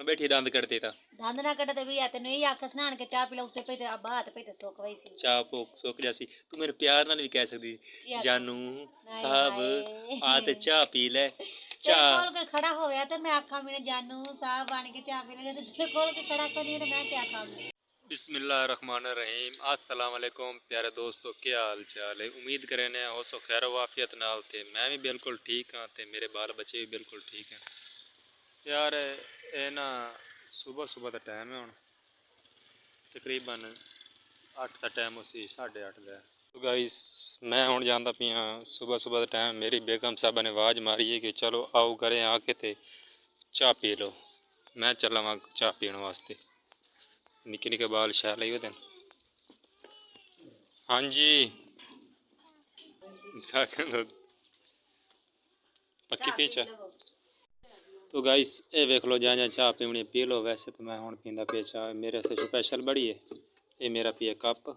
ਹੁਣ ਬੈਠੀ ਦੰਦ ਕੱਢਦੇ ਤਾਂ ਦੰਦ ਨਾ ਕੱਢ ਤੇ ਵੀ ਆ ਤੈਨੂੰ ਇਹ ਆਖ ਸਨਾਨ ਕੇ ਚਾਹ ਪੀ ਲਾ ਉੱਤੇ ਪਈ ਤੇ ਅੱਬਾ ਹੱਥ ਪਈ ਤੇ ਸੁੱਕ ਵਈ ਸੀ ਚਾਹ ਭੁੱਖ ਸੁੱਕ ਜਾ ਸੀ। ਤੂੰ ਮੇਰੇ ਪਿਆਰ ਨਾਲ ਵੀ ਕਹਿ ਸਕਦੀ ਜਾਨੂ ਸਾਹਿਬ ਆ ਤੇ ਚਾਹ ਪੀ ਲੈ। ਤੇਰੇ ਕੋਲ ਕੋਈ ਖੜਾ ਹੋਇਆ ਤੇ ਮੈਂ ਆਖਾਂ ਮੇਰੇ ਜਾਨੂ ਸਾਹਿਬ ਬਣ ਕੇ ਚਾਹ ਪੀ ਲੈ। ਤੇਰੇ ਕੋਲ ਕੋਈ ਖੜਾ ਕੋਈ नहीं तो मैं क्या आखां। बिस्मिल्लाहिर्रहमानिर्रहीम अस्सलाम वालेकुम प्यारे दोस्तों, क्या हाल चाल है। उम्मीद करें ने हो सो खैर वाफियत नाल ते मैं भी बिल्कुल ठीक हाँ ते मेरे बाल बच्चे भी बिल्कुल ठीक हैं। यार ये ना सुबह सुबह का टाइम है, हुण तकरीबन 8 का टाइम उसी 8:30 का। तो गाइस मैं हुण जांदा पिया सुबह सुबह का टाइम। मेरी बेगम साहबा ने आवाज़ मारी है कि चलो आओ घरें आके ते चाह पी लो। मैं चला वहाँ चाह पीने वास्ते। निके निके बाल शैल ही होते हैं। हाँ जी पक्की पी चाह। तो गाइस ये वेख लो जहाँ जहाँ चाह पीनी पी लो। वैसे तो मैं हुण पींदा पे चाह, मेरे से स्पैशल बड़ी है। ये मेरा पिए कप।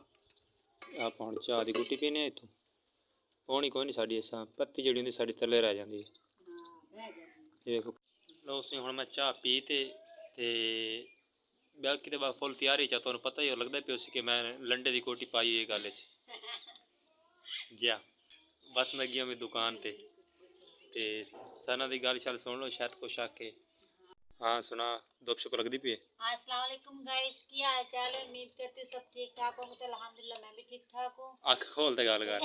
आप हुण चाह की गुटी पीने इतों पौनी कोई नहीं, साड़ी इस पत्ती जी होंगी साड़ी थले रह जाती है। देखो लो हुण मैं चाह पी ते बाकी तो फुल तैयारी चा। तुहानूं पता ही लगता पियो सी कि मैं लंडे की कोटी पाई हुई गल गया। बस मैं गया मेरी दुकान ते सना की गल शल सुन लो, शायद कुछ आके। हाँ सुना दुप शुप लगती पी। अस्सलाम वालेकुम गाइस, की हाल चाल है। उम्मीद करती हूँ सब ठीक ठाक होंगे। तो अल्हम्दुलिल्लाह मैं भी ठीक ठाक हूँ। अख खोल ते गल कर।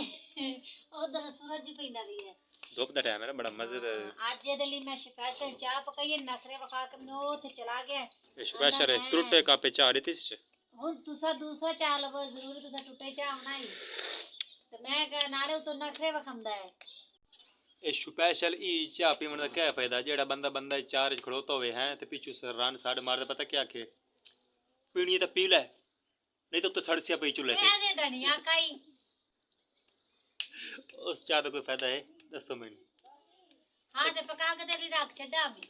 उधर सूरज जी पैंदा भी है, धुप दा टाइम है ना, बड़ा मजे। आज ये दली मैं स्पेशल चाह पकाई है, नखरे वखा के मैं ओथे चला गया। स्पेशल है त्रुटे कापे चाह देती इस हुन तुसा दूसरा चाह लवो जरूरी तुसा टूटे चाह होना ही तो मैं नाले तो नखरे वखंदा है। ये स्पेशल ई चाह पीवन का क्या फायदा। जेड़ा बंदा चार च खड़ोता होवे हैं ते पिछू से रन साड़ मारदा, पता क्या आखे पीनी है तो पी ले, नहीं तो सड़सिया पई चूल्हे पे। दे धनिया काई उस चाह का कोई फायदा है दसो मैनू। हां ते पका के तेरी रख छड्डा भी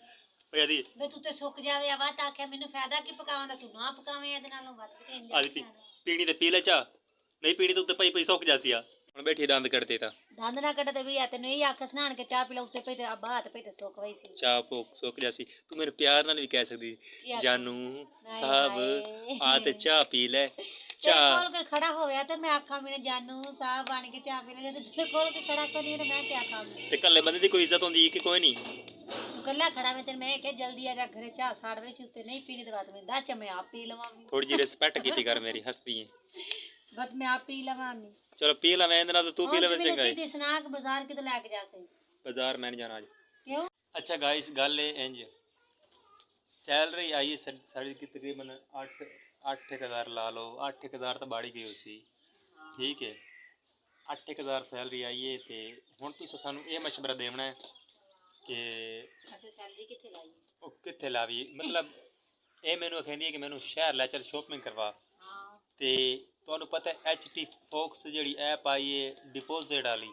यदि बे तू ते सुक जावे आवा ता आखे मेनू फायदा की पकावां दा तू ना पकावे एदे नालों वध के आदि पीनी ते पी ले चाह, नहीं पीनी तो उत्ते पई सुक जासी आ। ਹੁਣ ਬੈਠੀ ਦੰਦ ਕੱਢਦੇ ਤਾਂ ਦੰਦ ਨਾ ਕੱਢ ਤੇ ਵੀ ਆ ਤੈਨੂੰ ਇਹ ਆਖ ਸਨਾਨ ਕੇ ਚਾਹ ਪੀ ਲਾ ਉੱਤੇ ਪਈ ਤੇ ਅੱਬਾ ਹੱਥ ਪਈ ਤੇ ਸੁੱਕ ਵਈ ਸੀ ਚਾਹ ਭੁੱਖ ਸੁੱਕ ਜਾਸੀ। ਤੂੰ ਮੇਰੇ ਪਿਆਰ ਨਾਲ ਵੀ ਕਹਿ ਸਕਦੀ ਜਾਨੂ ਸਾਹਿਬ ਆ ਤੇ ਚਾਹ ਪੀ ਲੈ। ਚਾਹ ਕੋਲ ਕੋਈ ਖੜਾ ਹੋਇਆ ਤੇ ਮੈਂ ਆਖਾਂ ਮੇਰੇ ਜਾਨੂ ਸਾਹਿਬ ਬਣ ਕੇ ਚਾਹ ਪੀ ਲੈ। ਤੇ ਕੋਲ ਕੋਈ ਖੜਾ ਕੋਈ ਨਹੀਂ ਤੇ ਮੈਂ ਕੀ ਆਖਾਂ। ਤੇ ਕੱਲੇ ਬੰਦੇ ਦੀ ਕੋਈ ਇੱਜ਼ਤ ਹੁੰਦੀ ਕਿ ਕੋਈ ਨਹੀਂ। ਤੂੰ ਕੱਲਾ ਖੜਾ ਵੇ ਤੇ ਮੈਂ ਕਿ ਜਲਦੀ ਆ ਜਾ ਘਰੇ ਚਾਹ ਸਾੜ ਵੇ ਸੀ ਉੱਤੇ ਨਹੀਂ ਪੀਣੀ ਤੇ ਬਾਤ ਮੈਂ ਦੱਸ ਮੈਂ ਆਪ ਪੀ ਲਵਾਂ। ਥੋੜੀ ਜਿਹੀ ਰਿਸਪੈਕਟ ਕੀਤੀ ਕਰ ਮੇਰੀ, ਹੱਸਦੀ ਹੈ बस मैं आप पी लवा नहीं। चलो पी ला, मैं ना तो तू पी ले। चंगा है स्नैक बाजार के तो लेके जा से बाजार मैं नहीं जाना आज। क्यों? अच्छा गाइस गल है इंज सैलरी आई है साड़ी की तकरीबन 8,000 ला लो। 8,000 तो बाड़ी गई उसी ठीक है। 8,000 सैलरी आई है तो हुण तुसीं सानूं ये मशवरा देना है कि अच्छा सैलरी कित्थे लाई ओ कित्थे लावी। मतलब ये मैनूं कहंदी है कि मैनूं शहर लै चल शॉपिंग करवा। ते तुहानूं पता है HT फोक्स जिहड़ी ऐप आई है डिपोजिट वाली,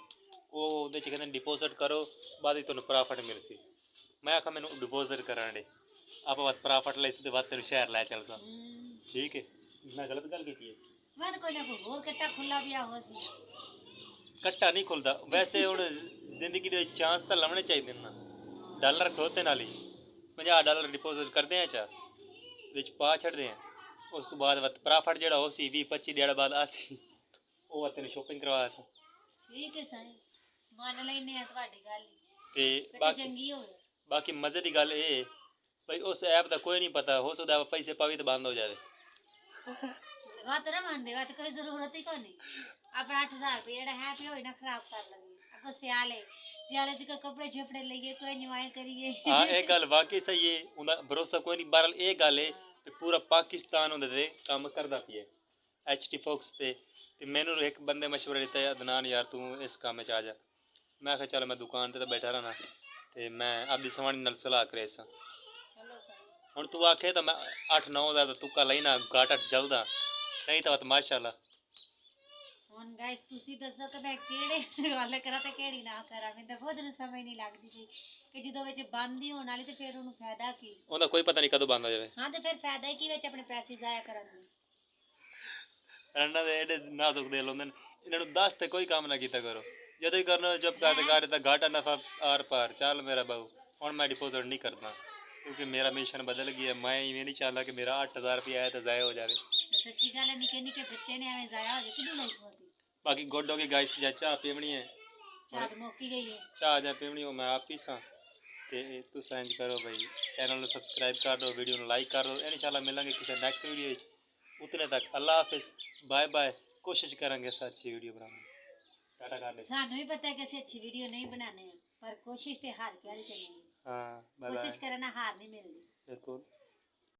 वो उहदे च कहंदे डिपोजिट करो बाद तुहानूं प्रॉफिट मिलसी। मैं आखा मैनूं डिपोजिट करन दे आप बाद प्रॉफिट ले ते बाद तेनूं शहर लै चलदा। ठीक है मैं गलत गल कीती है। मैं तो कोई ना कोई होर कट्टा खुला भी हो सी। कट्टा नहीं खुलदा वैसे हुण जिंदगी दे चांस तां लभणे चाहीदे ना। डॉलर खड़ोते नाल ही $50 डिपोजिट करदे हैं चा विच पा छड्डदे हैं। उस तो बाद प्रॉफिट जेड़ा हो सी 20-25 दिन बाद आसी वो तेन शॉपिंग करवाया सी। ठीक है साईं मान लेने आ ਤੁਹਾਡੀ ਗੱਲ ते बाकी चंगी होवे। बाकी मजे दी गल ए भाई उस ऐप दा कोई नहीं पता हो सकदा पैसे पावी तो बंद हो जावे। बात ना मान दे बात कोई जरूरत ही कोई नहीं। अपना 8,000 रुपये जेड़ा है पे होई ना खराब कर लगी। अगो सियाले च कपड़े छपड़े लईए कोई एंजॉय करिए। हां एक गल वाकई सही है उनदा भरोसा कोई नहीं। बहरहाल ए गल है पूरा पाकिस्तान उहदे ते काम करदा पिया HT फोक्स ते मैनू एक बंदे मशवरा दिता है अदनान यार तू इस काम च आ जा। मैं आखिया चल मैं दुकान ते बैठा रहना ते मैं आपदी सवाणी नाल सलाह करे सा। हुण तू आखे तो मैं 8-9 हज़ार तुक्का लेना घाटा जलदा नहीं तो माशाअल्लाह। हुण गाइस तुसी दसो कि मैं केड़े गल करा ते केड़ी ना करा। मैं तो खुद नूं समझ नहीं लगदी पई कि ਜਦੋਂ ਵਿੱਚ ਬੰਦ ਹੀ ਹੋਣ ਵਾਲੀ ਤੇ ਫਿਰ ਉਹਨੂੰ ਫਾਇਦਾ ਕੀ। ਉਹਦਾ ਕੋਈ ਪਤਾ ਨਹੀਂ ਕਦੋਂ ਬੰਦ ਹੋ ਜਾਵੇ। ਹਾਂ ਤੇ ਫਿਰ ਫਾਇਦਾ ਹੀ ਕੀ ਵਿੱਚ ਆਪਣੇ ਪੈਸੇ ਜ਼ਾਇਆ ਕਰਨ ਦਾ। ਇਹਨਾਂ ਦੇ ਇਹਦੇ ਨਾਜ਼ੁਕ ਦਿਲ ਹੁੰਦੇ ਨੇ ਇਹਨਾਂ ਨੂੰ ਦੱਸ ਤੇ ਕੋਈ ਕੰਮ ਨਾ ਕੀਤਾ ਕਰੋ। ਜਦੋਂ ਹੀ ਕਰਨਾ ਚੁੱਪ ਕਰਦੇ ਘਰ ਤਾਂ ਘਾਟਾ ਨਫਾ ਆਰ ਪਾਰ ਚੱਲ ਮੇਰਾ ਬਾਊ ਹੁਣ ਮੈਂ ਡਿਪੋਜ਼ਿਟ ਨਹੀਂ ਕਰਦਾ। क्योंकि मेरा मिशन बदल गया। मैं ये नहीं चाहता कि मेरा 8000 रुपया आया तो ज़ाया हो जाए। तो सच्ची गल है, निके निके बच्चे ने एवं जाया हो जाए किनू लाई समोसी। बाकी गुड हो गई गाइस, जा चाह पीवनी है, चाह तो मुक्की गई है। चाह जा पीवनी हो मैं आप ही सा ते तुस इंज करो भाई, चैनल को सब्सक्राइब कर दो, वीडियो को लाइक कर दो। इंशाल्लाह मिलेंगे किसी नेक्स्ट वीडियो। उतने तक अल्लाह हाफिज़, बाय बाय। कोशिश करेंगे अच्छी वीडियो बनाने। टाटा कर ले। सानू भी पता है कि ਅਸੀਂ अच्छी वीडियो नहीं बनाने हैं, पर कोशिश ते हार के वाली चाहिए। हाँ बाय कोशिश बाय। करना हार नहीं मिलती। बिल्कुल।